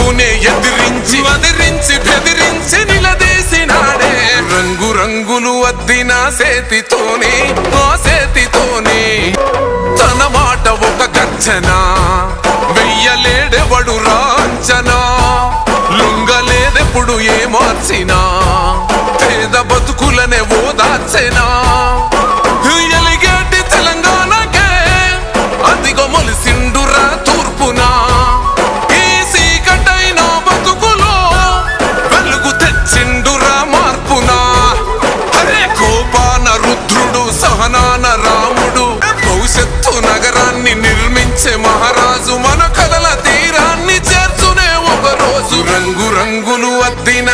శత్రువునే ఎదిరించి బెదిరించి నిలదీసినాడే రంగు రంగులు అద్దిన సేతితోనే తన మాట ఒక గర్జన వెయ్యలేడెవడు రాంచనా లొంగలేదెప్పుడు ఏ మార్చినా పేద బతుకులనే ఓదార్చెనా ఎలిగేటి తెలంగాణకే అదిగో మొలిసిండురా తూర్పునా ఈ సీకటైన బతుకులో వెలుగు తెచ్చిండురా మార్పునా అరే కోపాన రుద్రుడు సహనాన రాముడు భవిష్యత్తు నగరాన్ని నిర్మించే మహారాజు మన కలల తీరాన్ని చేర్చునే ఒక రోజు రంగు రంగులు అద్దిన